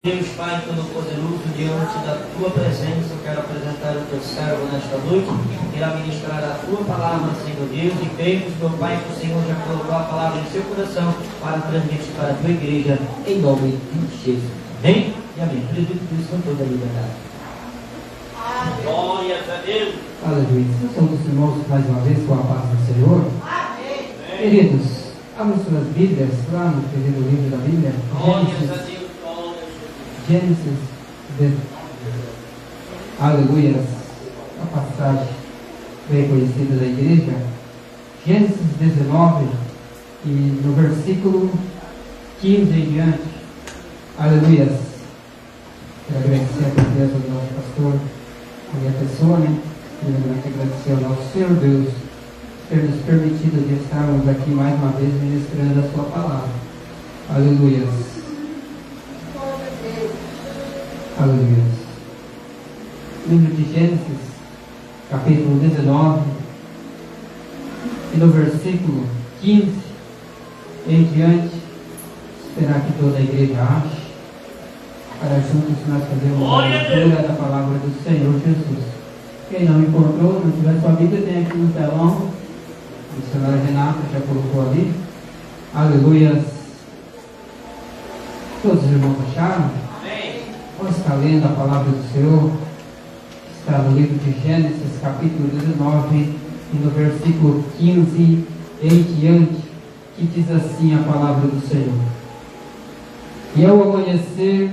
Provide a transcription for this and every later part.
Deus Pai Todo-Poderoso, diante da Tua presença, eu quero apresentar o Teu servo nesta noite, que irá ministrar a Tua palavra, Senhor Deus, e cremos, meu Pai, que o Senhor já colocou a palavra em seu coração para transmitir para a Tua igreja, em nome de Jesus. Amém? E amém. Acredito que isso com toda a liberdade. Glórias a Deus. Aleluia. Somos irmãos mais uma vez com a paz do Senhor. Amém. Queridos, abram suas Bíblias lá no primeiro livro da Bíblia. Glórias a Deus. Gênesis, aleluia, a passagem bem conhecida da igreja, Gênesis 19, e no versículo 15 em diante, aleluia. Quero agradecer a presença do nosso pastor, a minha pessoa, primeiramente agradecer ao nosso Senhor Deus, ter nos permitido de estarmos aqui mais uma vez ministrando a sua palavra, aleluia. Aleluia. Livro de Gênesis, capítulo 19, e no versículo 15 em diante, esperar que toda a igreja ache, para juntos nós fazermos a leitura da palavra do Senhor Jesus. Quem não encontrou, não tiver sua Bíblia, tem aqui no telão, a missionária Renata já colocou ali. Aleluia. Todos os irmãos acharam? Vamos estar lendo a palavra do Senhor, está no livro de Gênesis, capítulo 19, e no versículo 15 em diante, que diz assim a palavra do Senhor. E ao amanhecer,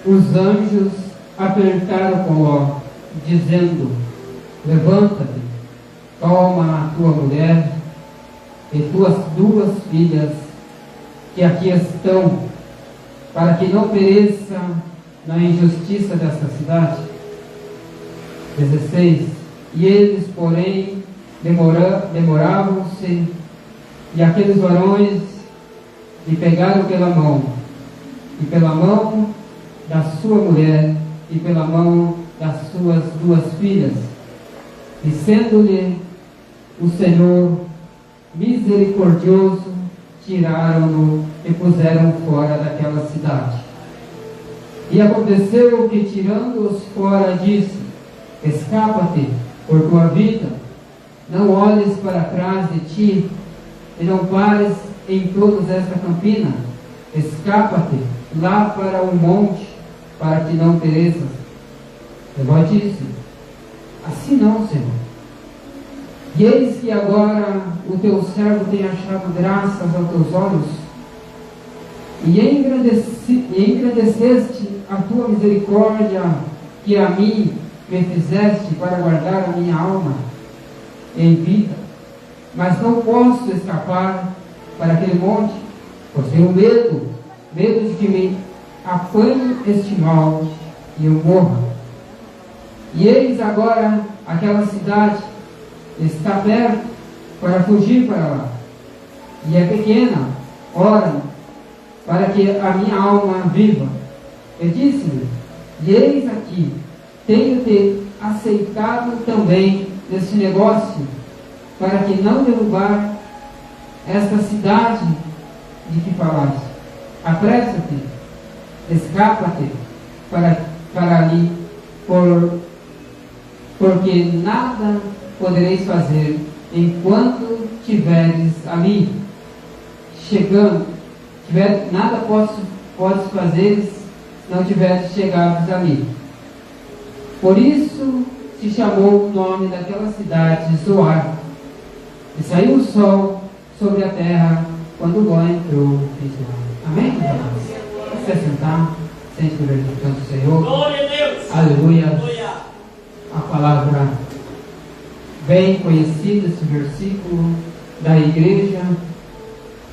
os anjos apertaram com Ló, dizendo: levanta-te, toma a tua mulher e tuas duas filhas, que aqui estão, para que não pereça na injustiça desta cidade. 16. E eles, porém, demoravam-se, e aqueles varões lhe pegaram pela mão, e pela mão da sua mulher, e pela mão das suas duas filhas, e sendo-lhe o Senhor misericordioso, tiraram-no e puseram fora daquela cidade. E aconteceu que, tirando-os fora, disse: escapa-te por tua vida, não olhes para trás de ti, e não pares em toda esta campina. Escapa-te lá para o monte, para que não pereças. Levó disse: assim não, Senhor. E eis que agora o teu servo tem achado graças aos teus olhos, e engrandeceste a tua misericórdia, que a mim me fizeste para guardar a minha alma em vida. Mas não posso escapar para aquele monte, pois tenho medo de que me apanhe este mal e eu morra. E eis agora aquela cidade está perto para fugir para lá, e é pequena, ora, para que a minha alma viva. E disse-lhe: e eis aqui, tenho-te aceitado também neste negócio, para que não derrubar esta cidade de que falaste. Apressa-te, escapa-te para ali, porque nada podereis fazer enquanto tiveres ali. Nada podes fazer se não tiveres chegado ali. Por isso se chamou o nome daquela cidade Zoar. E saiu o sol sobre a terra quando Ló entrou em Zoar. Amém? Vamos se sentar, sente o glorificando do Senhor. Glória a Deus. Aleluia. A palavra bem conhecida, esse versículo da igreja.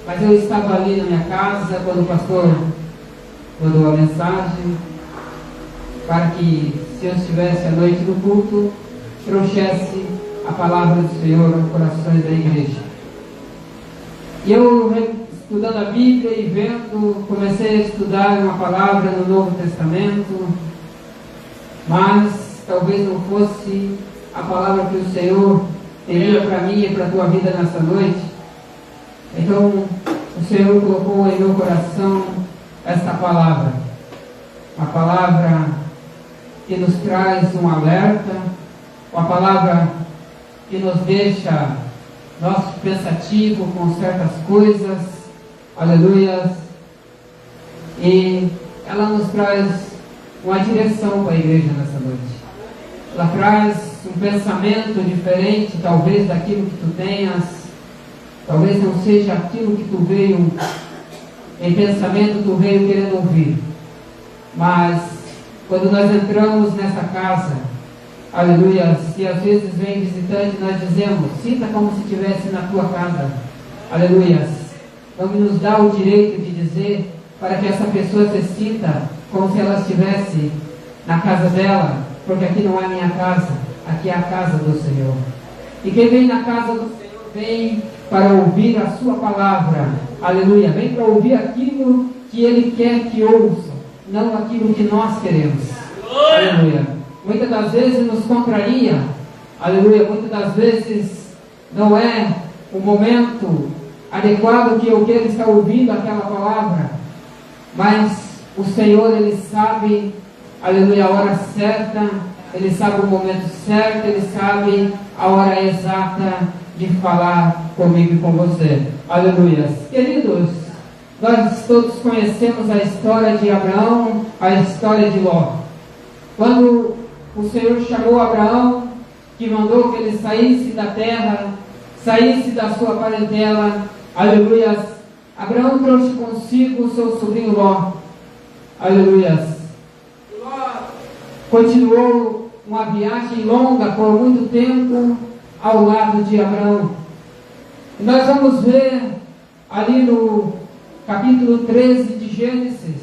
Mas eu estava ali na minha casa quando o pastor mandou a mensagem para que, se eu estivesse à noite no culto, trouxesse a palavra do Senhor aos corações da igreja. E eu, estudando a Bíblia e vendo, comecei a estudar uma palavra no Novo Testamento, mas talvez não fosse a palavra que o Senhor teria para mim e para a tua vida nessa noite. Então o Senhor colocou em meu coração esta palavra. uma palavra que nos traz um alerta, uma palavra que nos deixa nosso pensativo com certas coisas, aleluia, e ela nos traz uma direção para a igreja nessa noite. Ela traz um pensamento diferente, talvez daquilo que tu tenhas, talvez não seja aquilo que tu veio em pensamento, tu veio querendo ouvir, mas quando nós entramos nessa casa, aleluia, se às vezes vem visitante, nós dizemos, sinta como se estivesse na tua casa, aleluia, não nos dá o direito de dizer para que essa pessoa se sinta como se ela estivesse na casa dela, porque aqui não é minha casa, aqui é a casa do Senhor. E quem vem na casa do Senhor vem para ouvir a sua palavra, aleluia, vem para ouvir aquilo que Ele quer que ouça, não aquilo que nós queremos, aleluia. Muitas das vezes nos contraria, aleluia, muitas das vezes não é o momento adequado que eu quero estar ouvindo aquela palavra, mas o Senhor, Ele sabe, aleluia, a hora certa, Ele sabe o momento certo, Ele sabe a hora exata de falar comigo e com você, aleluia. Queridos, nós todos conhecemos a história de Abraão, a história de Ló. Quando o Senhor chamou Abraão, que mandou que ele saísse da terra, saísse da sua parentela, aleluia, Abraão trouxe consigo o seu sobrinho Ló, aleluia. Ló continuou uma viagem longa por muito tempo ao lado de Abraão. E nós vamos ver ali no capítulo 13 de Gênesis,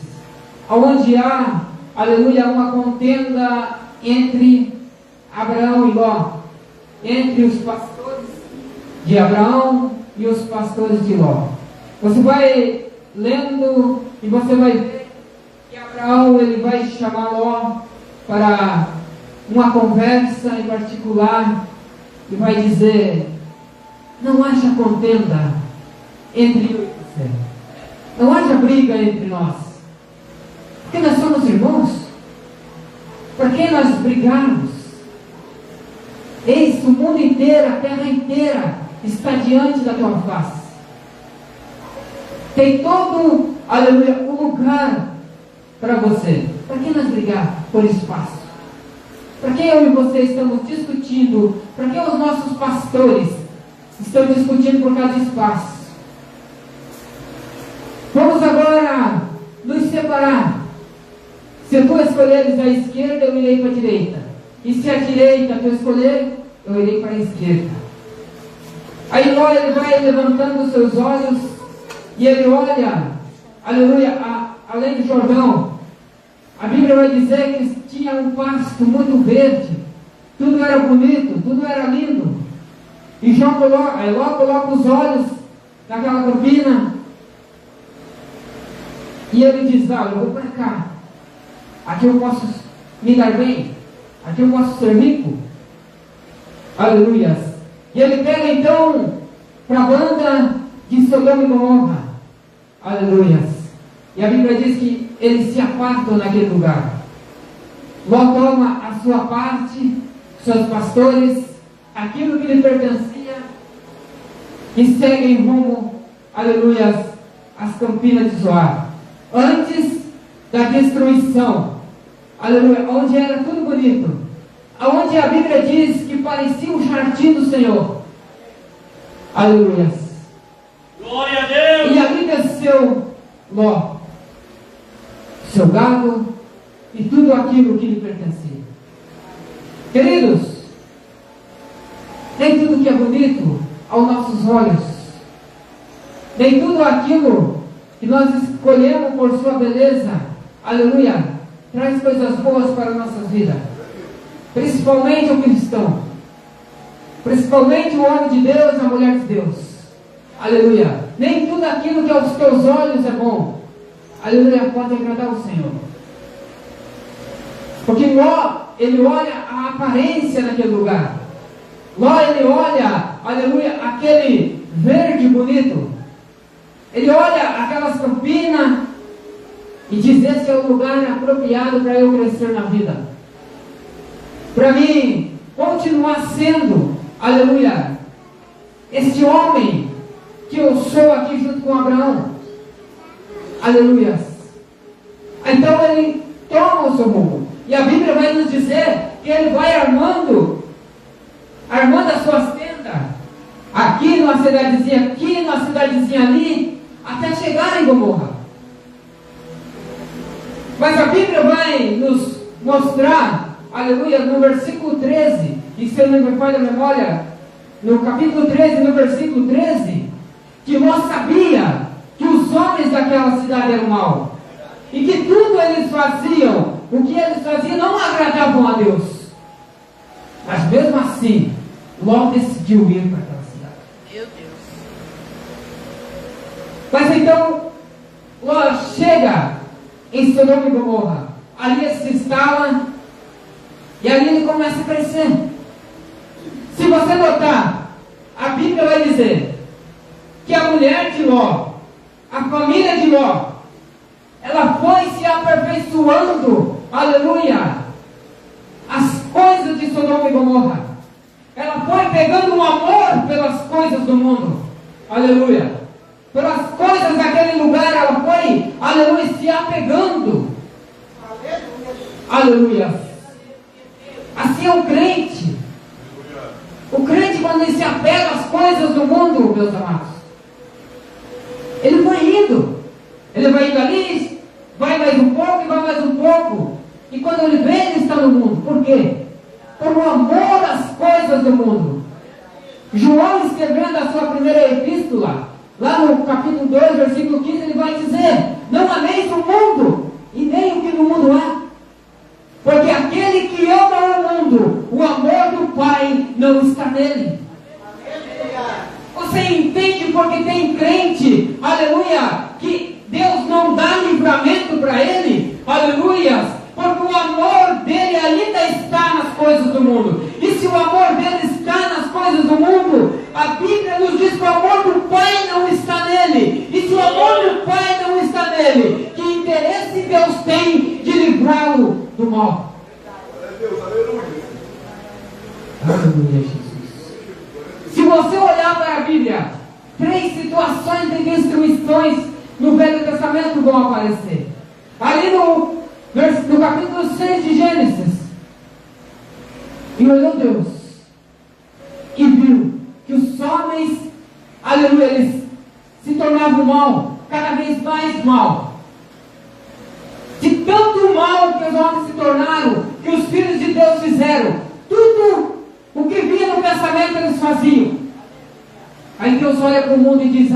onde há, aleluia, uma contenda entre Abraão e Ló, entre os pastores de Abraão e os pastores de Ló. Você vai lendo e você vai ver que Abraão, ele vai chamar Ló para uma conversa em particular e vai dizer, não haja contenda entre eu e você, não haja briga entre nós, porque nós somos irmãos. Por que nós brigarmos? Eis o mundo inteiro, a terra inteira está diante da tua face. Tem todo, aleluia, um lugar para você. Para que nós brigar por espaço? Para que eu e você estamos discutindo? Para que os nossos pastores estão discutindo por causa de espaço? Vamos agora nos separar. Se tu escolheres a esquerda, eu irei para a direita. E se a direita tu escolher, eu irei para a esquerda. Aí Ló, ele vai levantando os seus olhos e ele olha, aleluia, além do Jordão. A Bíblia vai dizer que eles tinham um pasto muito verde, tudo era bonito, tudo era lindo. E Ló coloca os olhos naquela campina e ele diz, olha, eu vou para cá, aqui eu posso me dar bem, aqui eu posso ser rico, aleluia. E ele pega então para a banda de Sodoma e Gomorra, aleluia. E a Bíblia diz que eles se apartam naquele lugar. Ló toma a sua parte, seus pastores, aquilo que lhe pertencia, e segue em rumo, aleluia, às campinas de Zoar. Antes da destruição, aleluia, onde era tudo bonito, aonde a Bíblia diz que parecia um jardim do Senhor, aleluia. Glória a Deus! E ali desceu Ló, seu gado e tudo aquilo que lhe pertencia. Queridos, nem tudo que é bonito aos nossos olhos, nem tudo aquilo que nós escolhemos por sua beleza, aleluia, traz coisas boas para a nossa vida. Principalmente o cristão, principalmente o homem de Deus, a mulher de Deus, aleluia. Nem tudo aquilo que aos teus olhos é bom, aleluia, pode agradar o Senhor. Porque Ló, ele olha a aparência daquele lugar. Ló, ele olha, aleluia, aquele verde bonito. Ele olha aquelas campinas, e dizer se é o lugar apropriado para eu crescer na vida, para mim continuar sendo, aleluia, este homem que eu sou aqui junto com Abraão, aleluia. Então ele toma o seu rumo, e a Bíblia vai nos dizer que ele vai armando as suas tendas, aqui numa cidadezinha ali, até chegar em Gomorra. Mas a Bíblia vai nos mostrar, aleluia, no versículo 13, e se eu não me falha a memória, no capítulo 13, no versículo 13, que Ló sabia que os homens daquela cidade eram maus, e que tudo eles faziam, o que eles faziam não agradavam a Deus. Mas mesmo assim, Ló decidiu ir para aquela cidade. Meu Deus. Mas então, Ló chega em Sodoma e Gomorra. Ali ele se instala, e ali ele começa a crescer. Se você notar, a Bíblia vai dizer que a mulher de Ló, a família de Ló, ela foi se aperfeiçoando, aleluia, as coisas de Sodoma e Gomorra. Ela foi pegando um amor pelas coisas do mundo, aleluia, pelas coisas daquele lugar. Ela foi, aleluia, se apegando, aleluia. Assim é o crente. O crente, quando ele se apega às coisas do mundo, meus amados, ele vai indo ali, vai mais um pouco e vai mais um pouco, e quando ele vê, ele está no mundo. Por quê? Por um amor às coisas do mundo. João, escrevendo a sua primeira epístola, lá no capítulo 2, versículo 15, ele vai dizer: não ameis o mundo, e nem o que no mundo há, porque aquele que ama o mundo, o amor do Pai não está nele. Você entende porque tem crente, aleluia, que Deus não dá livramento para ele, aleluia, porque o amor dele ainda está nas coisas do mundo. E se o amor dele está nas coisas do mundo, a Bíblia nos diz que o amor do Pai não está nele. E se o amor do Pai não está nele, que interesse Deus tem de livrá-lo do mal? Aleluia, Jesus. Se você olhar para a Bíblia, 3 situações de destruições no Velho Testamento vão aparecer. Ali no capítulo 6 de Gênesis. E olhou Deus e viu que os homens, aleluia, eles se tornavam mal, cada vez mais mal. De tanto mal que os homens se tornaram, que os filhos de Deus fizeram, tudo o que vinha no pensamento eles faziam. Aí Deus olha para o mundo e diz: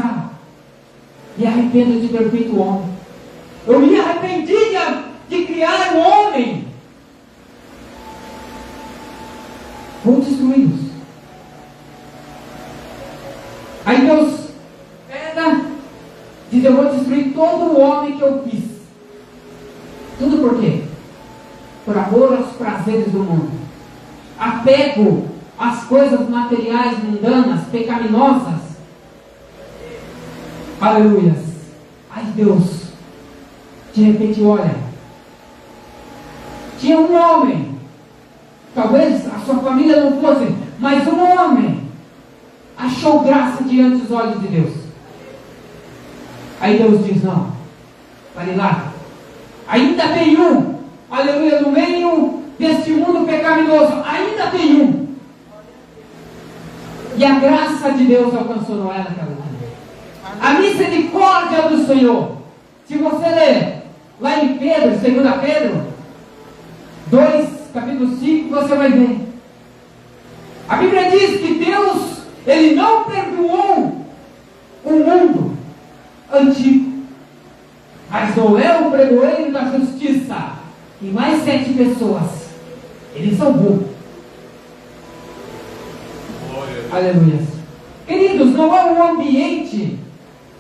me arrependo de ter feito o homem. Eu me arrependi de criar um homem. Vou destruí-los. Aí Deus pega, diz: eu vou destruir todo o homem que eu fiz. Tudo por quê? Por amor aos prazeres do mundo. Apego às coisas materiais, mundanas, pecaminosas. Aleluia. Ai, Deus, de repente olha, tinha um homem, talvez a sua família não fosse, mas um homem achou graça diante dos olhos de Deus. Aí Deus diz: não, pare lá, ainda tem um, aleluia, no meio deste mundo pecaminoso, ainda tem um. E a graça de Deus alcançou Noé naquela dia. A misericórdia do Senhor. Se você ler lá em Pedro, 2 Pedro 2, capítulo 5, você vai ver. A Bíblia diz que Deus, Ele não perdoou o mundo antigo, mas Noé, o pregoeiro da justiça, e mais 7 pessoas, Ele salvou. Aleluia. Queridos, não é um ambiente,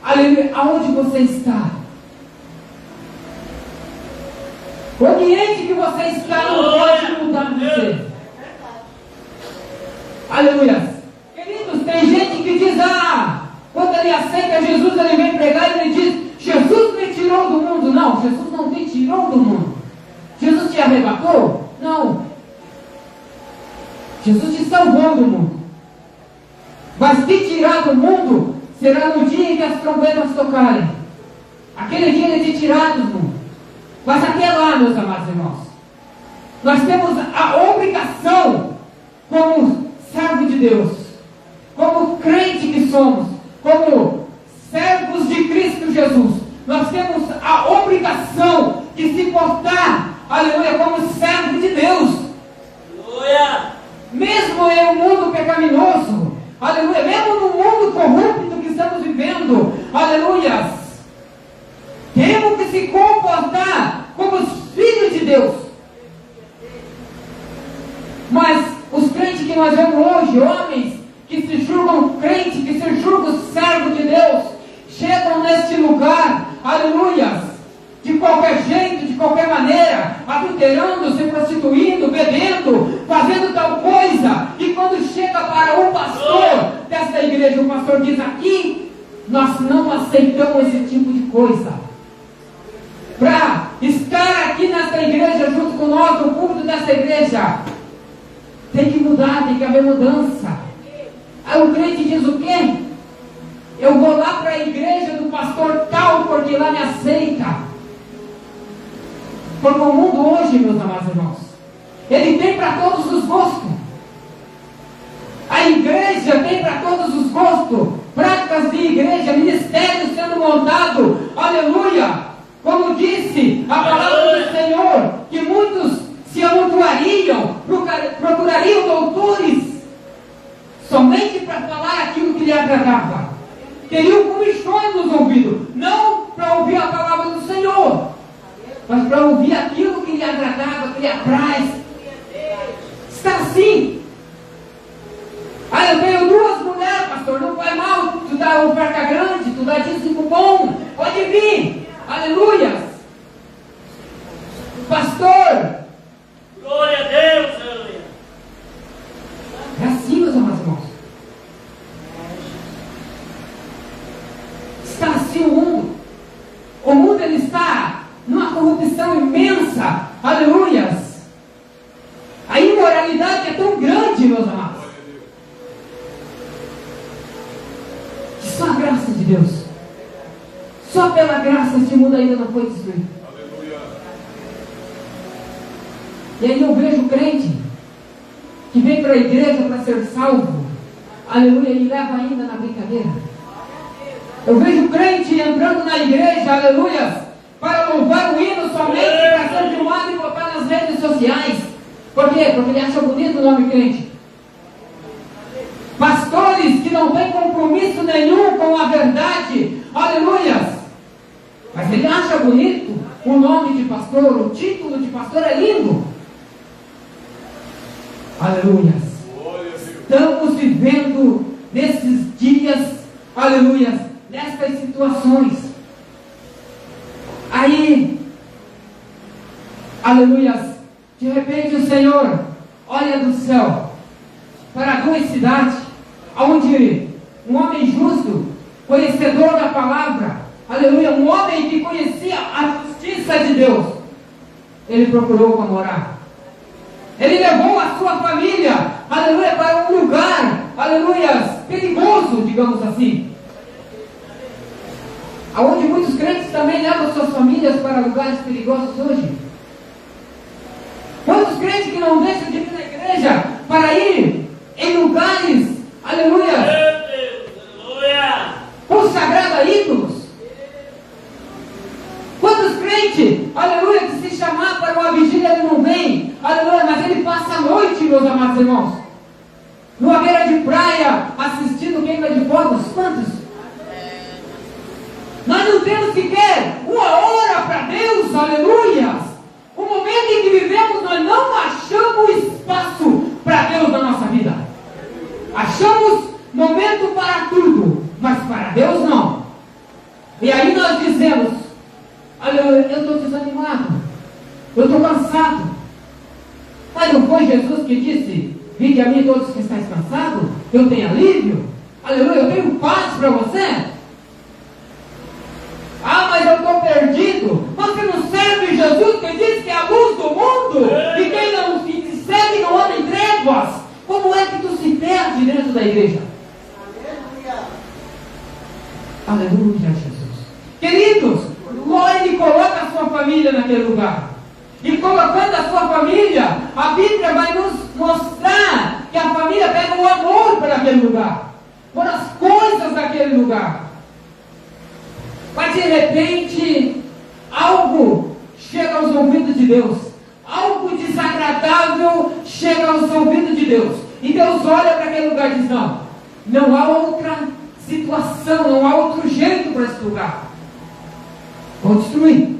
aleluia, aonde você está. O ambiente que você está não pode mudar você. Aleluia. Queridos, tem gente que diz: quando ele aceita Jesus, ele vem pregar e ele diz: Jesus me tirou tirou do mundo? Não, Jesus não te tirou do mundo. Jesus te arrebatou? Não. Jesus te salvou do mundo. Mas te tirar do mundo será no dia em que as trombetas tocarem. Aquele dia ele te tirar do mundo. Mas até lá, meus amados irmãos, nós temos a obrigação, como servo de Deus, como crente que somos, como servos de Cristo Jesus, nós temos a obrigação de se portar, aleluia, como servo de Deus. Aleluia. Mesmo em um mundo pecaminoso, aleluia, mesmo no mundo corrupto que estamos vivendo, aleluia, temos que se comportar como os filhos de Deus. Mas os crentes que nós vemos hoje, homens que se julgam crentes, que se julgam servos de Deus, chegam neste lugar, aleluia, de qualquer jeito, de qualquer maneira, adulterando, se prostituindo, bebendo, fazendo tal coisa, e quando chega para o pastor desta igreja, o pastor diz: aqui nós não aceitamos esse tipo de coisa. Para estar aqui nesta igreja junto com nós, no púlpito desta igreja, tem que mudar, tem que haver mudança. Aí o crente diz o quê? Eu vou lá para a igreja do pastor tal, porque lá me aceita. Porque o mundo hoje, meus amados irmãos, ele tem para todos os gostos. A igreja tem para todos os gostos. Práticas de igreja, ministério sendo montado, aleluia. Como disse a palavra do Senhor, que muitos se amontoariam, procurariam doutores, somente para falar aquilo que lhe agradava. Teriam comichões nos ouvidos, não para ouvir a palavra do Senhor, mas para ouvir aquilo que lhe agradava, que lhe apraz. Está assim. Ah, eu tenho 2 mulheres, pastor, não vai mal, tu dá oferta grande, tu dá dízimo bom, pode vir. Aleluia! Pastor! Glória a Deus, aleluia. É assim, meus amados irmãos. Está assim o mundo. O mundo ele está numa corrupção imensa. Aleluia! A imoralidade é tão grande, meus amados. Que só a graça de Deus, só pela graça este mundo ainda não foi destruído. Aleluia. E aí eu vejo crente que vem para a igreja para ser salvo, aleluia, e leva ainda na brincadeira. Eu vejo crente entrando na igreja, aleluia, para louvar o hino somente para ser filmado e botar nas redes sociais. Por quê? Porque ele acha bonito o nome crente. Pastores que não têm compromisso nenhum com a verdade, aleluia. Mas ele acha bonito o nome de pastor, o título de pastor é lindo. Aleluia. Estamos vivendo nesses dias, aleluia, nestas situações. Aí, aleluia, de repente o Senhor olha do céu para 2 cidades, onde um homem justo, conhecedor da palavra, aleluia, um homem que conhecia a justiça de Deus, ele procurou para morar. Ele levou a sua família, aleluia, para um lugar, aleluia, perigoso, digamos assim. Aonde muitos crentes também levam suas famílias para lugares perigosos hoje. Quantos crentes que não deixam de ir na igreja para ir em lugares, aleluia, consagrados a ídolos? Quantos crentes, aleluia, que se chamar para uma vigília ele não vem, aleluia, mas ele passa a noite, meus amados irmãos, numa beira de praia, assistindo queima de fogos? Quantos? Nós não temos sequer uma hora para Deus, aleluia. O momento em que vivemos, nós não achamos espaço para Deus na nossa vida. Achamos momento para tudo, mas para Deus não. E aí nós dizemos: olha, eu estou desanimado, eu estou cansado. Mas não foi Jesus que disse: vinde a mim todos que estáis cansados, eu tenho alívio? Aleluia, eu tenho paz para você. Ah, mas eu estou perdido. E quem não se segue não anda em trevas. Como é que tu se perde dentro da igreja? Aleluia, Jesus. Queridos, Ele coloca a sua família naquele lugar. E colocando a sua família, a Bíblia vai nos mostrar que a família pega o amor por aquele lugar, por as coisas daquele lugar. Mas de repente, algo chega aos ouvidos de Deus, algo desagradável chega aos ouvidos de Deus, e Deus olha para aquele lugar e diz: não há outra situação, não há outro jeito para esse lugar, vou destruir.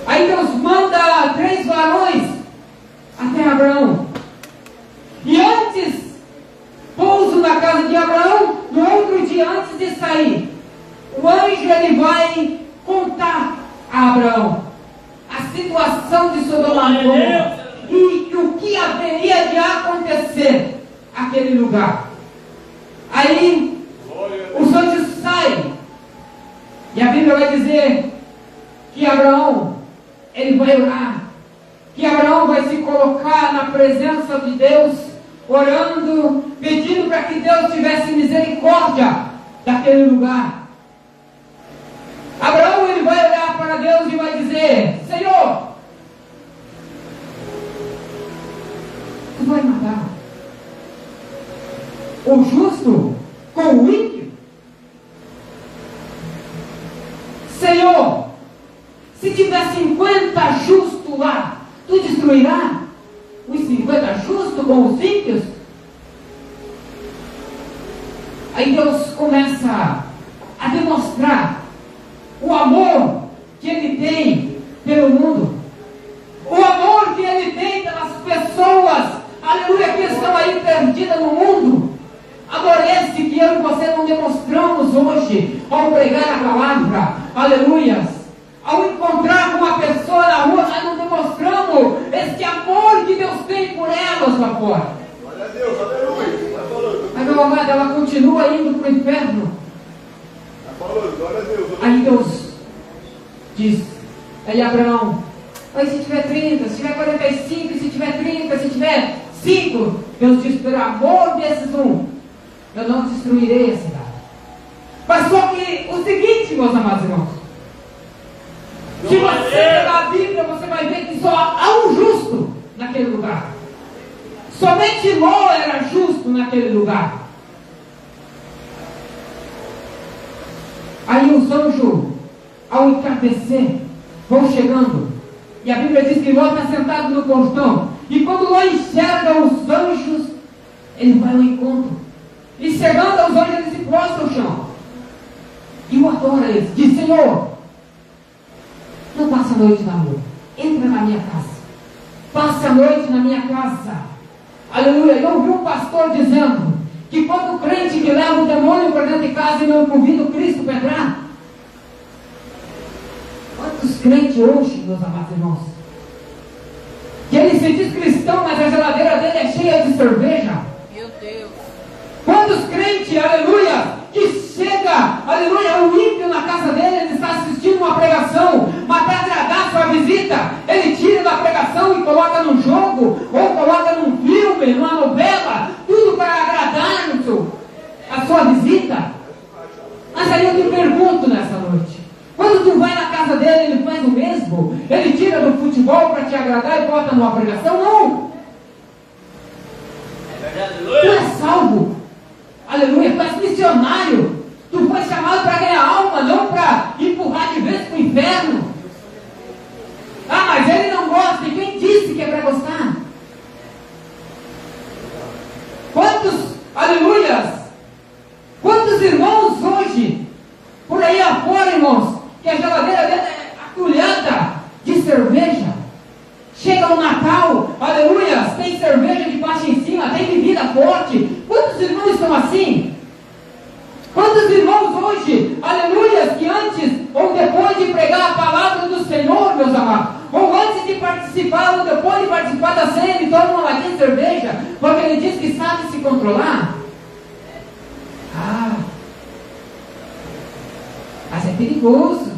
Aí Deus manda 3 varões até Abraão, e antes pouso na casa de Abraão. No outro dia, antes de sair, o anjo ele vai contar a Abraão a situação de Sodoma e Gomorra e o que haveria de acontecer naquele lugar. Aí os anjos saem, e a Bíblia vai dizer que Abraão ele vai orar, que Abraão vai se colocar na presença de Deus, orando, pedindo para que Deus tivesse misericórdia daquele lugar. Abraão ele vai olhar para Deus e vai dizer: Senhor, tu vai matar o justo com o ímpio? Senhor, se tiver 50 justos lá, tu destruirá os 50 justos com os ímpios? Aí Deus começa a demonstrar o amor que Ele tem pelo mundo, o amor que Ele tem pelas pessoas, aleluia, que estão aí perdidas no mundo. Adorece que eu e você não demonstramos hoje, ao pregar a palavra, aleluias, ao encontrar uma pessoa na rua, nós não demonstramos esse amor que Deus tem por elas lá fora. Glória a Deus, aleluia. Mas meu amado, ela continua indo para o inferno. Glória a Deus. Aí Deus diz: aí Abraão, mas se tiver 30, se tiver 45, se tiver 30, se tiver 5, Deus diz: pelo amor desses eu não destruirei a cidade. Mas só que o seguinte, meus amados irmãos, se você pegar a Bíblia, você vai ver que só há um justo naquele lugar. Somente Ló era justo naquele lugar. Aí os anjos, ao entardecer, vão chegando. E a Bíblia diz que Ló está sentado no portão. E quando Ló enxerga os anjos, ele vai ao encontro. E chegando aos anjos, ele se prostra ao chão. E o adora eles. Diz: Senhor, não passa a noite na rua. Entra na minha casa. Passa a noite na minha casa. Aleluia. Eu ouvi um pastor dizendo que quando o crente que leva o demônio para dentro de casa e não convida o Cristo para entrar. Quantos crentes hoje, meus amados irmãos, que ele se diz cristão, mas a geladeira dele é cheia de cerveja? Meu Deus. Quantos crentes, aleluia, que chega, aleluia, o ímpio na casa dele, ele está assistindo uma pregação, mas para agradar sua visita, ele tira da pregação e coloca num jogo, ou coloca num filme, numa novela, tudo para agradar a sua visita. Mas aí eu te pergunto nessa noite, quando tu vai na casa dele, ele faz o mesmo? Ele tira do futebol para te agradar e bota numa pregação? Não! É verdade, Tu aleluia. és salvo, aleluia, tu és missionário, tu foi chamado para ganhar alma, não para empurrar de vez para o inferno. Ah, mas ele não gosta, e quem disse que é para gostar? Quantos, aleluias, quantos irmãos hoje, por aí afora, irmãos, que a geladeira dele é atulhada de cerveja? Chega o Natal, aleluia, tem cerveja de baixa em cima, tem bebida forte. Quantos irmãos estão assim? Quantos irmãos hoje, aleluia, que antes ou depois de pregar a palavra do Senhor, meus amados, ou antes de participar ou depois de participar da ceia, ele toma uma latinha de cerveja, porque ele diz que sabe se controlar? Ah, mas é perigoso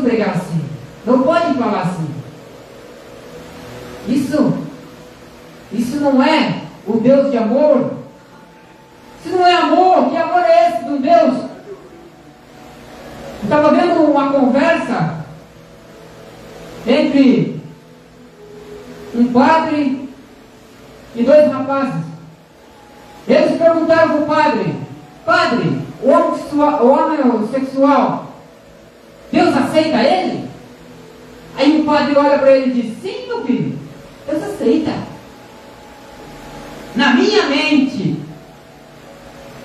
pregar assim. Não pode falar assim. Isso não é o Deus de amor. Isso não é amor. Que amor é esse do Deus? Eu estava vendo uma conversa entre um padre e dois rapazes. Eles perguntaram para o padre: Padre, o homossexual, Deus aceita ele? Aí o padre olha para ele e diz: Sim, meu filho, Deus aceita. Na minha mente,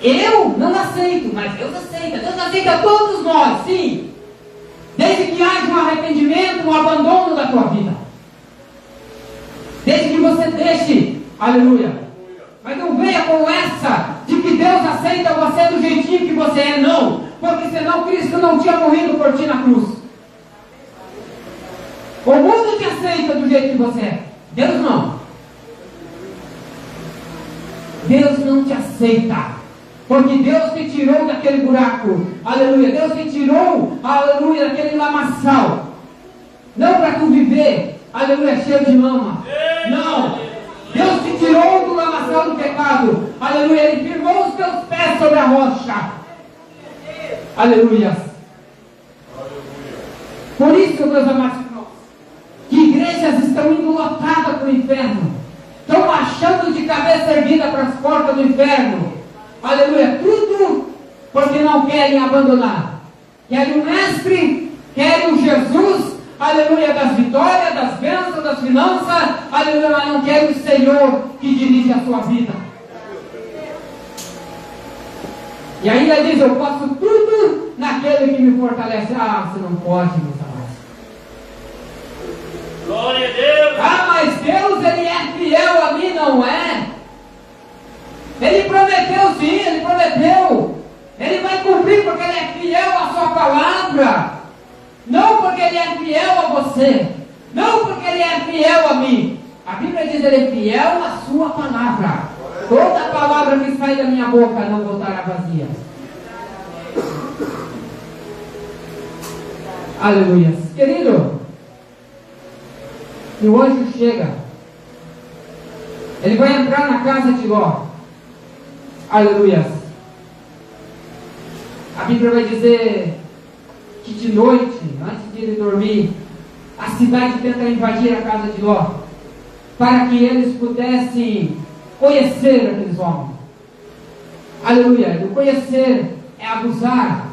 eu não aceito, mas Deus aceita. Deus aceita todos nós, sim. Desde que haja um arrependimento, um abandono da tua vida. Desde que você deixe, aleluia. Mas não venha com essa de que Deus aceita você do jeitinho que você é, não. Porque senão Cristo não tinha morrido por ti na cruz. O mundo te aceita do jeito que você é. Deus não. Deus não te aceita. Porque Deus te tirou daquele buraco. Aleluia. Deus te tirou, aleluia, daquele lamaçal. Não para tu viver, aleluia, cheio de lama. Não. Deus te tirou do lamaçal do pecado. Aleluia. Ele firmou os teus pés sobre a rocha. Aleluia. Por isso, meus amados irmãos, que igrejas estão indo lotadas para o inferno. Estão marchando de cabeça erguida para as portas do inferno. Aleluia. Tudo porque não querem abandonar. Querem o mestre, querem o Jesus, aleluia, das vitórias, das bênçãos, das finanças, aleluia, mas não querem o Senhor que dirige a sua vida. E ainda diz: eu posso tudo naquele que me fortalece. Ah, você não pode, meus amados. Glória a Deus. Ah, mas Deus, Ele é fiel a mim, não é? Ele prometeu, sim, Ele prometeu. Ele vai cumprir porque Ele é fiel à sua palavra. Não porque Ele é fiel a você. Não porque Ele é fiel a mim. A Bíblia diz: Ele é fiel à sua palavra. Toda palavra que sai da minha boca não voltará vazia. Aleluia. Querido, e o anjo chega. Ele vai entrar na casa de Ló. Aleluia. A Bíblia vai dizer que de noite, antes de ele dormir, a cidade tenta invadir a casa de Ló, para que eles pudessem conhecer aqueles homens. Aleluia. O conhecer é abusar.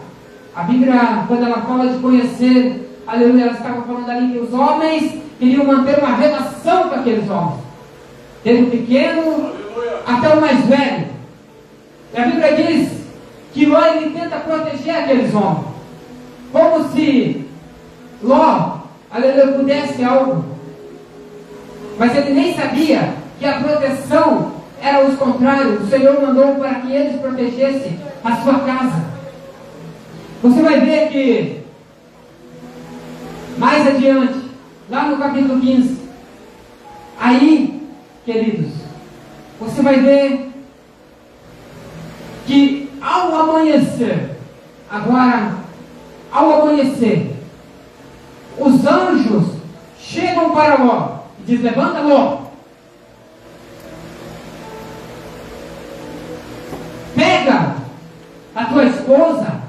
A Bíblia, quando ela fala de conhecer, aleluia, ela estava falando ali que os homens queriam manter uma relação com aqueles homens, desde o pequeno até o mais velho. E a Bíblia diz que Ló, ele tenta proteger aqueles homens, como se Ló, aleluia, pudesse algo. Mas ele nem sabia que a proteção era os contrários. O Senhor mandou para que eles protegessem a sua casa. Você vai ver que mais adiante, lá no capítulo 15, aí, queridos, você vai ver que ao amanhecer, agora, ao amanhecer, os anjos chegam para Ló e diz: levanta, Ló, pega a tua esposa,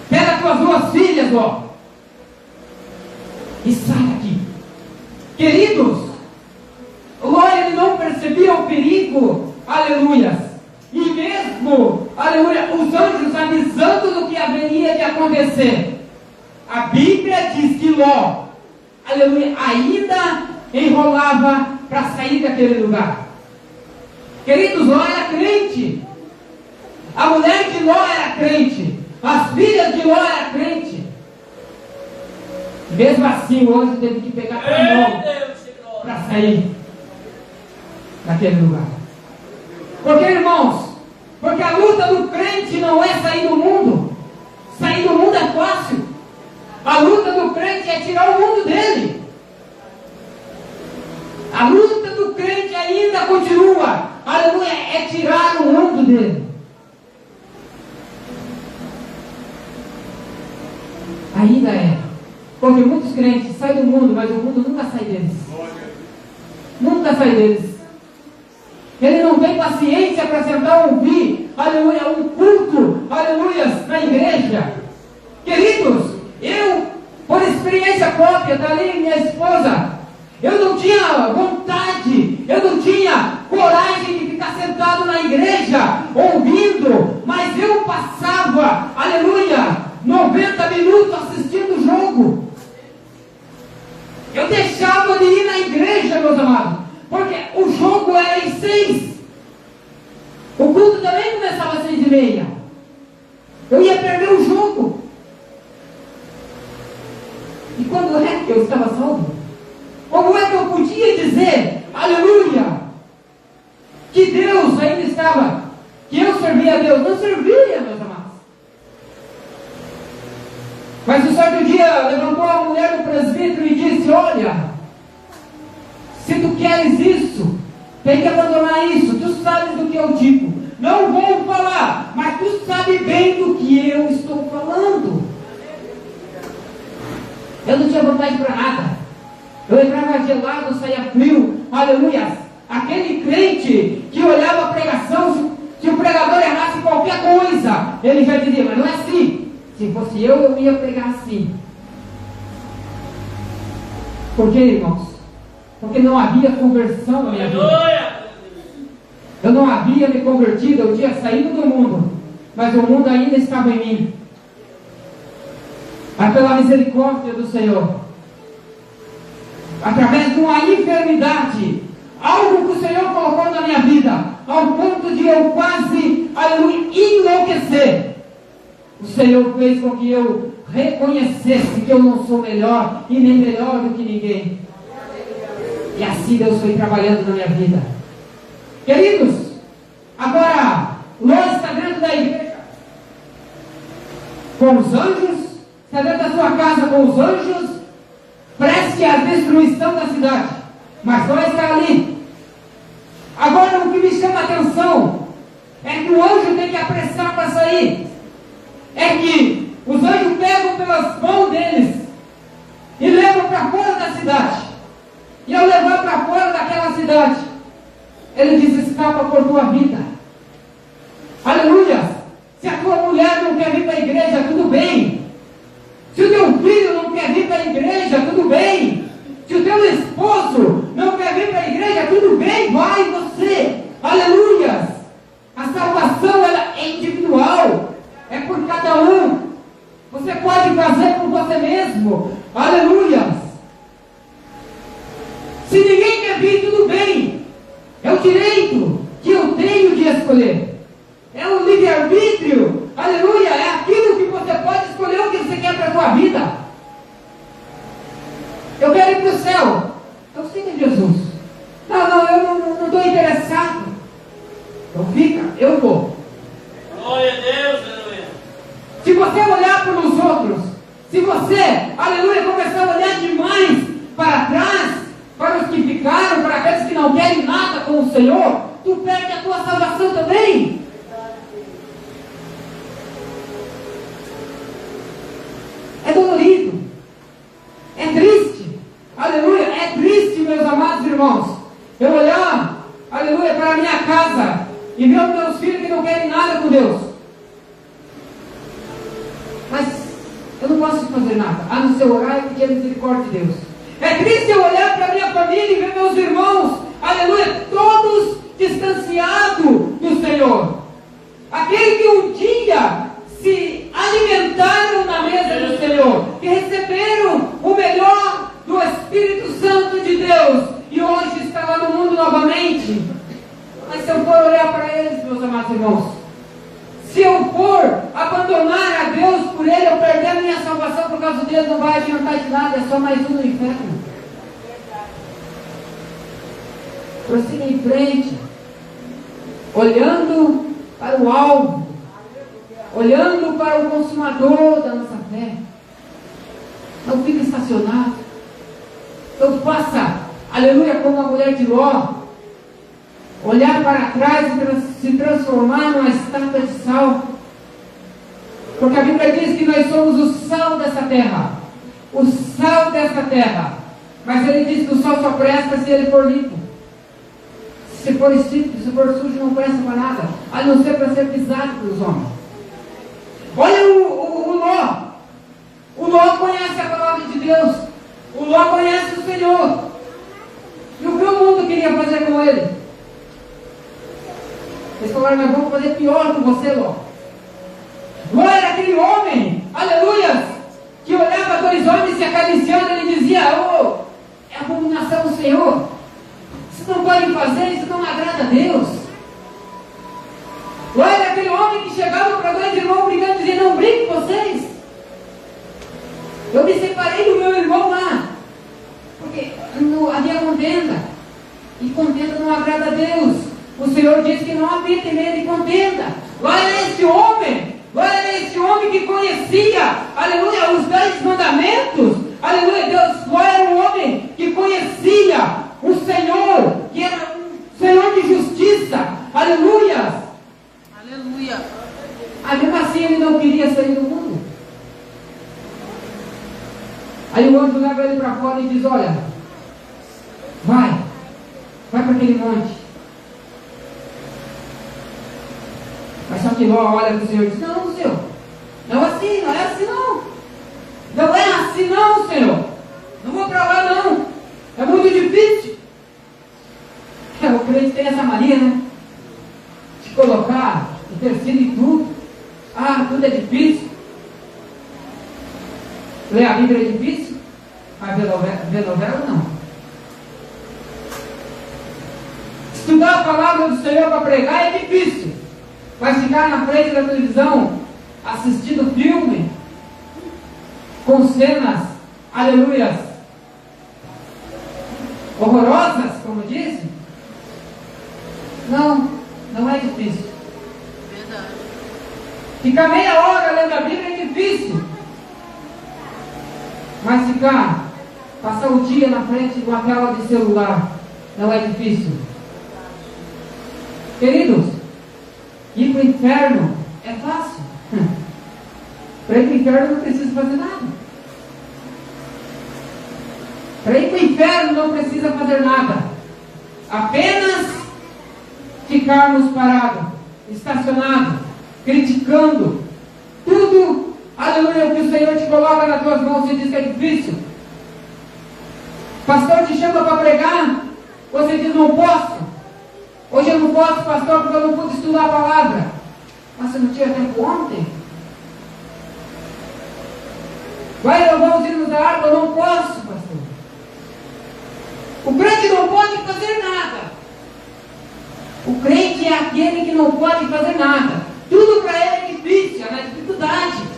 pega as tuas duas filhas, Ló, e sai daqui. Queridos, Ló, ele não percebia o perigo, aleluia. E mesmo, aleluia, os anjos avisando do que haveria de acontecer, a Bíblia diz que Ló, aleluia, ainda enrolava para sair daquele lugar. Queridos, Ló era crente. A mulher de Ló era crente. As filhas de Ló eram crente. Mesmo assim, o anjo teve que pegar a mão para sair daquele lugar. Porque, irmãos, porque a luta do crente não é sair do mundo. Sair do mundo é fácil. A luta do crente é tirar o mundo dele. A luta do crente ainda continua. Aleluia, é tirar o mundo dele. Ainda é. Porque muitos crentes saem do mundo, mas o mundo nunca sai deles. Nunca sai deles. Ele não tem paciência para sentar e ouvir, aleluia, um culto, aleluia, na igreja. Queridos, eu, por experiência própria, dali minha esposa, eu não tinha vontade, eu não tinha coragem de ficar sentado na igreja, ouvindo, mas eu passava, aleluia, 90 minutos assistindo o jogo. Eu deixava de ir na igreja, meus amados, porque o jogo era em 6. O culto também começava às 6:30. Eu ia perder o jogo. E quando é que eu estava salvo? Como é que eu podia dizer, aleluia, que Deus ainda estava, que eu servia a Deus? Não servia, meus amados. Mas um certo dia levantou a mulher do presbítero e disse: olha, se tu queres isso, tem que abandonar isso. Tu sabes do que eu digo. Não vou falar, mas tu sabe bem do que eu estou falando. Eu não tinha vontade para nada. Eu entrava gelado, saía frio. Aleluia. Aquele crente que olhava a pregação, se o pregador errasse qualquer coisa, ele já dizia: mas não é assim. Se fosse eu ia pregar assim. Por quê, irmãos? Porque não havia conversão na minha vida. Eu não havia me convertido, eu tinha saído do mundo, mas o mundo ainda estava em mim. Mas pela misericórdia do Senhor, através de uma enfermidade, algo que o Senhor colocou na minha vida, ao ponto de eu quase, aleluia, enlouquecer, o Senhor fez com que eu reconhecesse que eu não sou melhor e nem melhor do que ninguém. E assim Deus foi trabalhando na minha vida. Queridos, agora Ló está dentro da igreja com os anjos, está dentro da sua casa com os anjos, preste a destruição da cidade, mas Ló está ali. Agora o que me chama a atenção é que o anjo tem que apressar para sair. É que os anjos pegam pelas mãos deles e levam para fora da cidade. E ao levar para fora daquela cidade, ele diz: escapa por tua vida. Aleluia. Se a tua mulher não quer vir para a igreja, tudo bem. Se o teu filho não quer vir para a igreja, tudo bem. Se o teu esposo não quer vir para a igreja, tudo bem, vai você. Aleluia. A salvação, ela é individual. É por cada um. Você pode fazer por você mesmo. Aleluia. Se ninguém quer vir, tudo bem. É o direito que eu tenho de escolher. É o livre-arbítrio. Aleluia. É aquilo que você pode escolher o que você quer para a sua vida. Eu quero ir para o céu. Eu sigo Jesus. Não, eu não estou interessado. Então fica, eu vou. Glória a Deus, aleluia. Se você olhar para os outros, se você, aleluia, começar a olhar demais para trás, para os que ficaram, para aqueles que não querem nada com o Senhor, tu perde a tua salvação também. É dolorido, é triste, aleluia, é triste, meus amados irmãos, eu olhar, aleluia, para a minha casa e ver os meus filhos que não querem nada com Deus. Mas eu não posso fazer nada, a não ser orar e pedir a misericórdia de Deus. É triste eu olhar para a minha família e ver meus irmãos, aleluia, todos distanciados do Senhor. Aquele que um dia se alimentaram na mesa do Senhor, que receberam o melhor do Espírito Santo de Deus, e hoje está lá no mundo novamente. Mas se eu for olhar para eles, meus amados irmãos, se eu for abandonar a Deus por ele, eu perder a minha salvação por causa deles, não vai adiantar de nada, é só mais um no inferno. Prossiga em frente, olhando para o alvo, olhando para o consumador da nossa fé. Não fique estacionado. Não faça, aleluia, como a mulher de Ló, olhar para trás e se transformar numa estátua de sal. Porque a Bíblia diz que nós somos o sal dessa terra. o sal dessa terra. Mas ele diz que o sal só presta se ele for limpo. Se for estípico, se for sujo, não presta para nada, a não ser para ser pisado pelos homens. Olha o Ló. O Ló conhece a palavra de Deus. O Ló conhece o Senhor. E o que o mundo queria fazer com ele? Eles falaram, nós vamos fazer pior com você, Ló. Ló era aquele homem, aleluia, que olhava dois homens se acariciando, ele dizia, oh, é abominação do Senhor. Vocês não podem fazer, isso não agrada a Deus. Ló era aquele homem que chegava para dois irmãos brigando e dizia, não brigue com vocês. Eu me separei do meu irmão lá, porque havia contenda, e contenda não agrada a Deus. O Senhor diz que não habita em meio de contenda. Lá era esse homem que conhecia, aleluia, os 10 mandamentos, aleluia, Deus. Lá era um homem que conhecia o Senhor, que era um Senhor de justiça, aleluia. Aleluia. Mas mesmo assim ele não queria sair do mundo. Aí o anjo leva ele para fora e diz, olha, vai para aquele monte. Mas só que Ló olha para o Senhor e diz, não, Senhor, não é assim não. Não é assim não, Senhor. Não vou para lá não. É muito difícil. O crente tem essa mania, né? De colocar o terceiro em tudo. Ah, tudo é difícil. Ler a Bíblia é difícil, mas ver novela não. Estudar a palavra do Senhor para pregar é difícil. Mas ficar na frente da televisão, assistindo filme, com cenas, aleluias, horrorosas, como disse, não é difícil. Verdade. Ficar meia hora lendo a Bíblia é difícil. Mas passar o dia na frente de uma tela de celular, não é difícil. Queridos, ir para o inferno é fácil. Para ir para o inferno não precisa fazer nada. Para ir para o inferno não precisa fazer nada. Apenas ficarmos parados, estacionados, criticando tudo. Aleluia, o que o Senhor te coloca nas tuas mãos e diz que é difícil. Pastor te chama para pregar, você diz, não posso. Hoje eu não posso, pastor, porque eu não pude estudar a palavra. Mas você não tinha tempo ontem? Vai louvar os hinos da harpa, eu não posso, pastor. O crente não pode fazer nada. O crente é aquele que não pode fazer nada. Tudo para ele é difícil, é na dificuldade.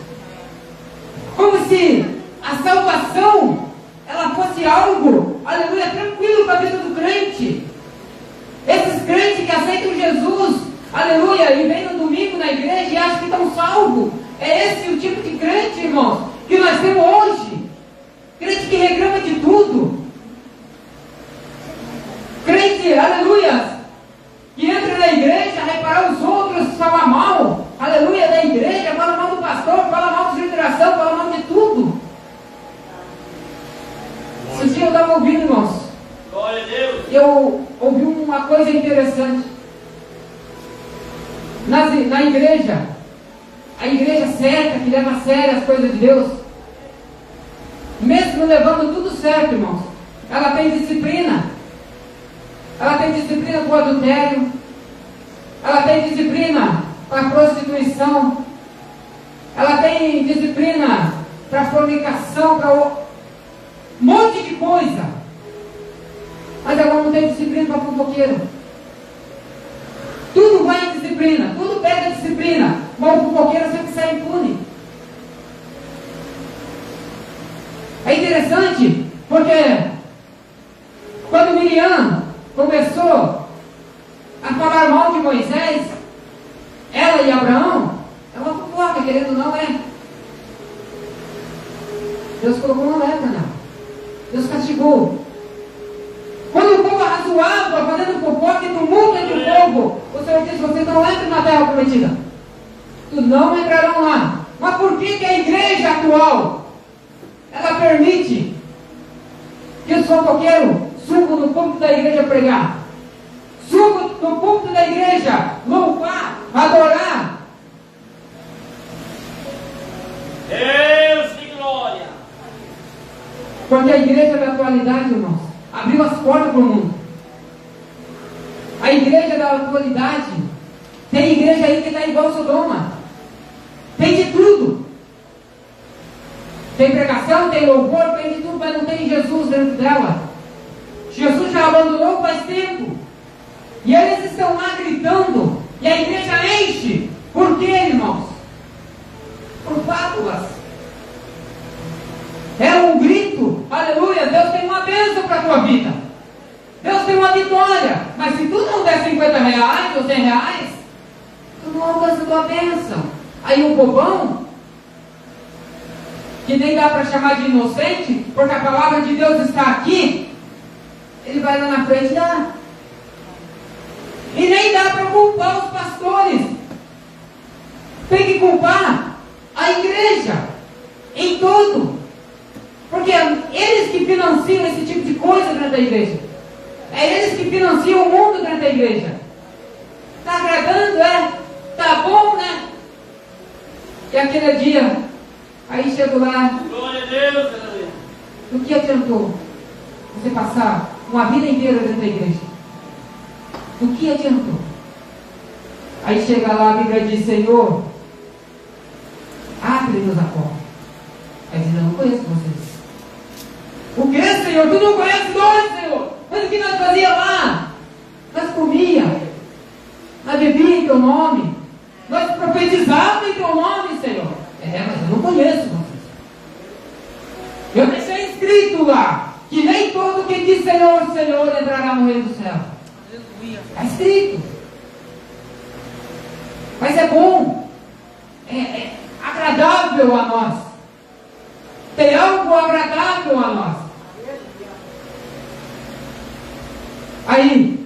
Como se a salvação, ela fosse algo, aleluia, tranquilo para a vida do crente. Esses crentes que aceitam Jesus, aleluia, e vêm no domingo na igreja e acham que estão salvos. É esse o tipo de crente, irmãos, que nós temos hoje. Crente que reclama de tudo. Crente, aleluia, que entra na igreja, reparar os outros, falar mal, aleluia, da igreja, fala mal do pastor, fala mal de literação, fala mal de tudo. Esse dia eu estava ouvindo, irmãos. Glória a Deus. Eu ouvi uma coisa interessante. Na igreja, a igreja certa, que leva a sério as coisas de Deus, mesmo levando tudo certo, irmãos, ela tem disciplina. Ela tem disciplina para o adultério. Ela tem disciplina para a prostituição. Ela tem disciplina para a fornicação, para um monte de coisa. Mas ela não tem disciplina para fofoqueiro. Tudo vai em disciplina, tudo pega disciplina. Mas o fofoqueiro sempre sai impune. É interessante, porque quando Miriam começou a falar mal de Moisés, ela e Abraão, ela fofoca, querendo ou não é. Deus colocou uma lepra nela. Deus castigou. Quando o povo arrazoava, fazendo fofoca e tumulto entre o povo, o Senhor disse, vocês não entram na terra prometida. Tu não entrarão lá. Mas por que a igreja atual, ela ela permite que os fofoqueiros subam no púlpito da igreja pregar, subam no púlpito da igreja louvar, adorar. Deus de glória. Porque a igreja da atualidade, irmãos, abriu as portas para o mundo. A igreja da atualidade, tem igreja aí que está igual Sodoma. Tem de tudo. Tem pregação, tem louvor, tem de tudo, mas não tem Jesus dentro dela. Jesus já abandonou faz tempo. E eles estão lá gritando. E a igreja enche. Por quê, irmãos? Por fábulas. É um grito. Aleluia, Deus tem uma bênção para a tua vida. Deus tem uma vitória. Mas se tu não der 50 reais ou 100 reais, tu não alcança a tua bênção. Aí o bobão, que nem dá para chamar de inocente, porque a palavra de Deus está aqui, ele vai lá na frente e dá. E nem dá para culpar os pastores. Tem que culpar a igreja em tudo. Porque eles que financiam esse tipo de coisa dentro da igreja. É eles que financiam o mundo dentro da igreja. Está agradando, é? Tá bom, né? E aquele dia, aí chego lá. Glória a Deus, aleluia. O que adiantou você passar uma vida inteira dentro da igreja? O que adiantou? Aí chega lá, a Bíblia diz: Senhor, abre-nos a porta. Aí diz: eu não conheço vocês. O que, Senhor? Tu não conheces nós, Senhor? Mas o que nós fazíamos lá? Nós comíamos, nós bebíamos em teu nome, nós profetizávamos em teu nome, Senhor. Mas eu não conheço vocês. Eu deixei escrito lá que nem todo que diz Senhor, Senhor entrará no reino do céu. Está escrito. Mas é bom, é agradável a nós. Tem algo agradável a nós. Aí,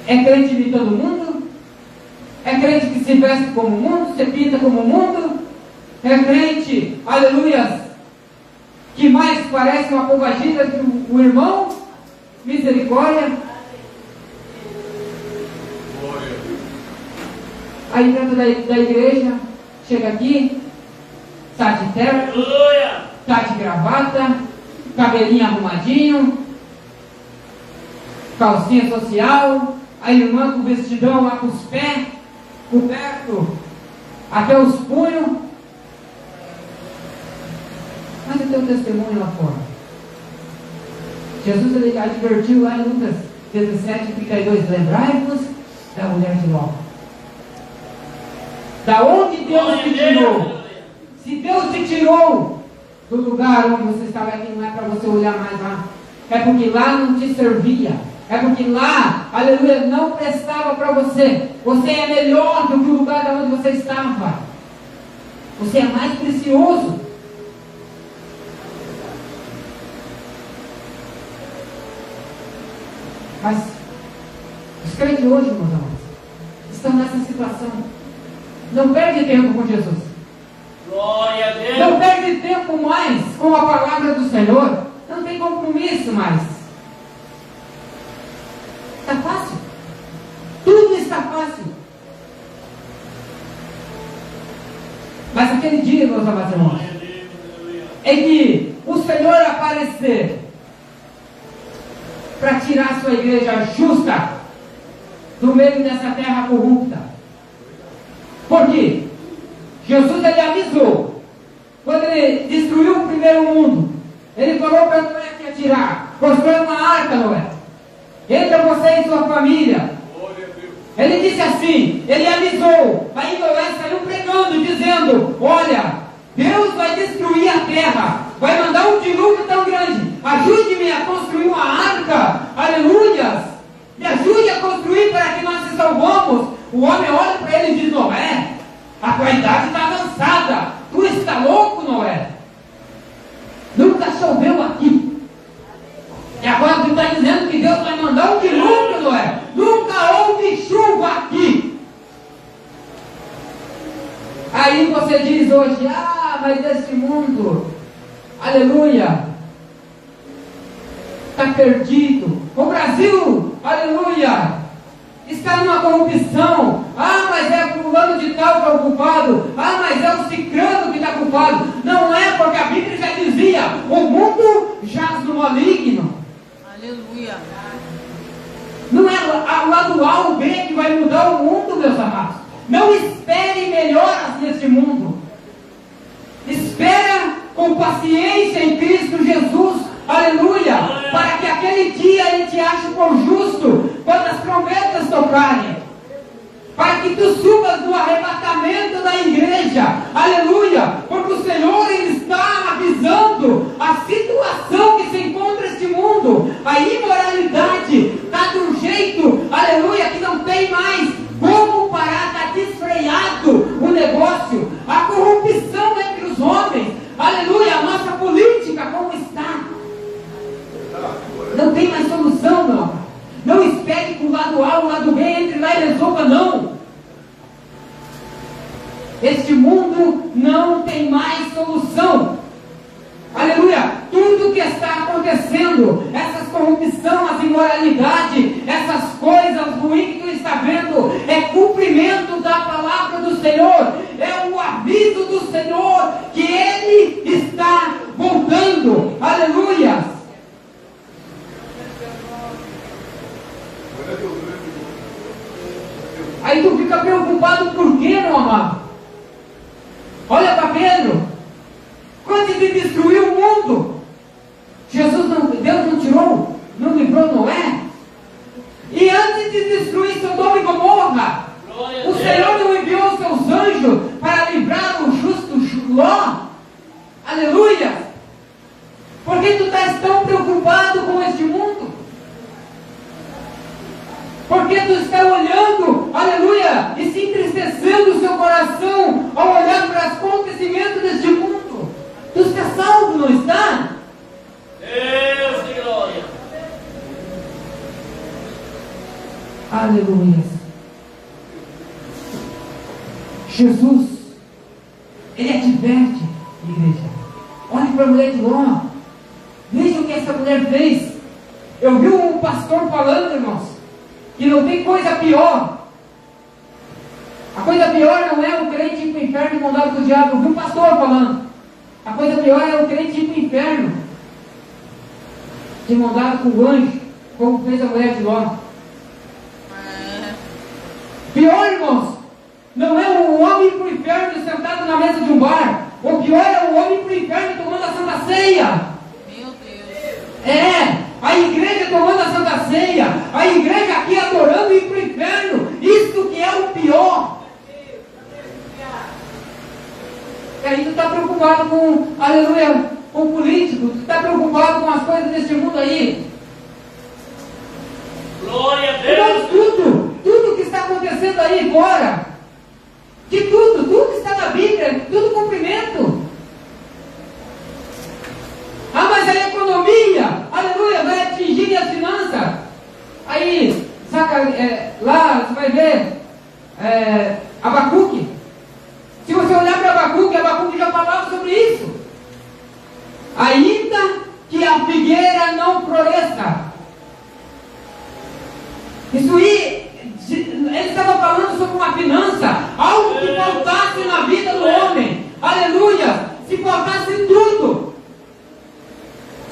é crente de todo mundo? É crente que se veste como o mundo, se pinta como o mundo? É crente, aleluias, que mais parece uma povagina que o irmão? Misericórdia. Aí dentro da igreja, chega aqui, está de terno, está de gravata, cabelinho arrumadinho, calcinha social, a irmã com vestidão lá com os pés coberto até os punhos. Mas tem um testemunho lá fora. Jesus ele advertiu lá em Lucas 17:32: lembrai-vos da mulher de Ló. Da onde Deus te tirou? Se Deus te tirou do lugar onde você estava aqui, não é para você olhar mais lá. É porque lá não te servia. É porque lá, aleluia, não prestava para você. Você é melhor do que o lugar de onde você estava. Você é mais precioso. Mas os crentes hoje, meus amados, estão nessa situação. Não perde tempo com Jesus. Glória a Deus. Não perde tempo mais com a palavra do Senhor. Não tem compromisso mais. Está fácil. Tudo está fácil. Mas aquele dia, meus amados irmãos, é que o Senhor aparecer para tirar a sua igreja justa do meio dessa terra corrupta. Por quê? Jesus ele avisou. Quando ele destruiu o primeiro mundo, ele falou para Noé que ia tirar. Constrói uma arca, Noé. Entra você e sua família. Ele disse assim, ele avisou. Aí Noé saiu pregando, dizendo: olha, Deus vai destruir a terra, vai mandar um dilúvio tão grande. Ajude-me a construir uma arca. Aleluias. Me ajude a construir para que nós se salvamos. O homem olha para ele e diz: Noé, a tua idade está avançada. Tu está louco, Noé? Nunca choveu aqui. E agora tu está dizendo que Deus vai mandar um dilúvio, Noé? Nunca houve chuva aqui. Aí você diz hoje: ah, mas esse mundo aleluia, está perdido. O Brasil, aleluia, está numa corrupção. Ah, mas é o fulano de tal que é o culpado. Ah, mas é o cicrano que está culpado. Não é, porque a Bíblia já dizia: o mundo jaz no maligno. Aleluia. Não é o lado A ou B que vai mudar o mundo, meus amados. Não espere melhoras neste mundo. Espera com paciência em Cristo Jesus, aleluia, para que aquele dia Ele te ache por justo, quando as trombetas tocarem, para que tu subas no arrebatamento da igreja, aleluia, porque o Senhor Ele está avisando a situação que se encontra este mundo. A imoralidade está de um jeito, aleluia, que não tem mais como parar, está desfreado o negócio, a corrupção entre os homens, aleluia, a nossa política como está, não tem mais solução, meu amado. Não espere que o lado A, o lado B entre lá e resolva, não. Este mundo não tem mais solução. Aleluia. Tudo que está acontecendo, essas corrupção, as imoralidades, essas coisas ruins que tu está vendo, é cumprimento da palavra do Senhor. É o aviso do Senhor que Ele está voltando. Aleluia. Aí tu fica preocupado por quê, meu amado? Olha para Pedro. Antes de destruir o mundo, Deus não tirou, não livrou Noé. E antes de destruir Sodoma e Gomorra, o Senhor não enviou seus anjos para livrar o justo Ló. Aleluia. Por que tu estás tão preocupado com este mundo? Porque tu está olhando, aleluia, e se entristecendo o seu coração ao olhar para os acontecimentos deste mundo. Tu está salvo, não está? Deus de glória. Aleluia. Jesus, Ele adverte, igreja. Olhe para a mulher de Ló. Veja o que essa mulher fez. Eu vi um pastor falando, irmãos, que não tem coisa pior. A coisa pior não é o crente ir para o inferno e mandado do diabo. Eu vi um pastor falando. A coisa pior é o crente ir para o inferno e mandado com o anjo, como fez a mulher de Ló. Pior, irmãos, não é o homem ir para o inferno sentado na mesa de um bar. O pior é o homem ir para o inferno tomando a Santa Ceia. Meu Deus. É, a igreja tomando a Santa Ceia, a igreja aqui adorando e ir para o inferno. Isso que é o pior. E aí tu está preocupado com, aleluia, com o político, tu está preocupado com as coisas deste mundo aí. Glória a Irmãos, Deus. tudo que está acontecendo aí fora, de tudo está na Bíblia, tudo cumprimento. Ah, mas a economia, aleluia, vai atingir as finanças. Aí, lá você vai ver Abacuque. Se você olhar para Abacuque já falava sobre isso. Ainda que a figueira não floresça. Isso aí, ele estava falando sobre uma finança, algo que faltasse na vida do homem. Aleluia! Se faltasse tudo.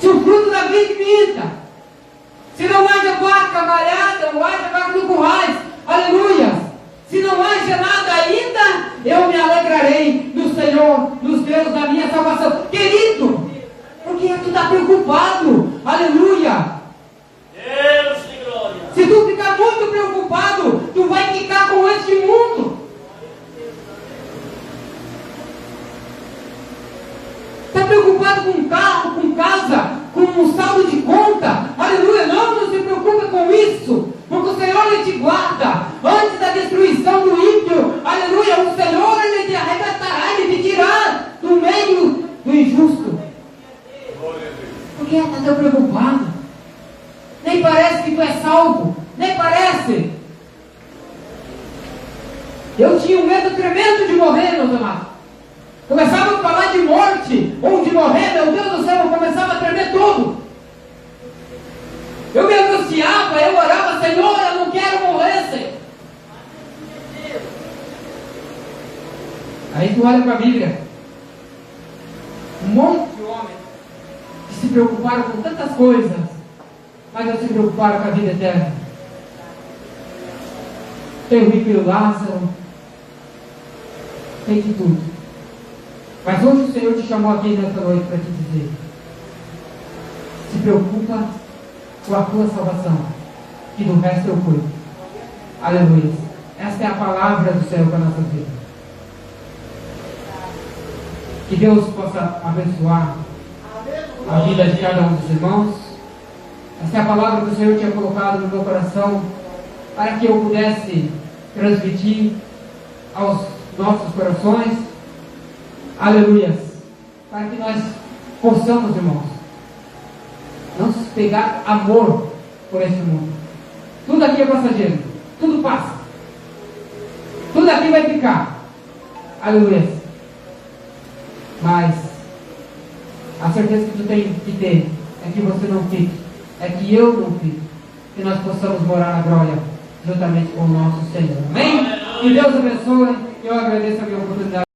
Se o fruto da vida minta. Se não haja vaca malhada, não haja vaca no currais. Aleluia! Se não haja nada ainda, eu me alegrarei no Senhor, nos Deus da minha salvação. Querido, por que tu está preocupado? Aleluia! Deus de glória. Se tu ficar muito preocupado, tu vai ficar com este mundo. Está preocupado com carro, com casa, com um saldo de conta? Aleluia! Não se preocupe com isso, porque o Senhor Ele te guarda. Antes da destruição do ímpio, aleluia, o Senhor Ele te arrebatará, Ele te tirará do meio do injusto. Por que está tão preocupado? Nem parece que tu é salvo, nem parece. Eu tinha um medo tremendo de morrer, meus amados. Começava a falar de morte, ou de morrer, meu Deus do céu, eu começava a tremer tudo. Eu me angustiava, eu orava, Senhor, eu não quero morrer, Senhor. Aí tu olha para a Bíblia, um monte de homens que se preocuparam com tantas coisas, mas não se preocuparam com a vida eterna. Tem o rico e o Lázaro, tem de tudo. Mas hoje o Senhor te chamou aqui nesta noite para te dizer: se preocupa com a tua salvação, que do resto eu cuido. Aleluia. Esta é a palavra do Senhor para a nossa vida. Que Deus possa abençoar a vida de cada um dos irmãos. Esta é a palavra que o Senhor tinha colocado no meu coração, para que eu pudesse transmitir aos nossos corações. Aleluia. Para que nós possamos, irmãos, não se pegar amor por este mundo. Tudo aqui é passageiro, tudo passa, tudo aqui vai ficar. Aleluia. Mas a certeza que tu tem que ter é que você não fique, é que eu não fique, que nós possamos morar na glória juntamente com o nosso Senhor. Amém? Que Deus abençoe. Eu agradeço a minha oportunidade.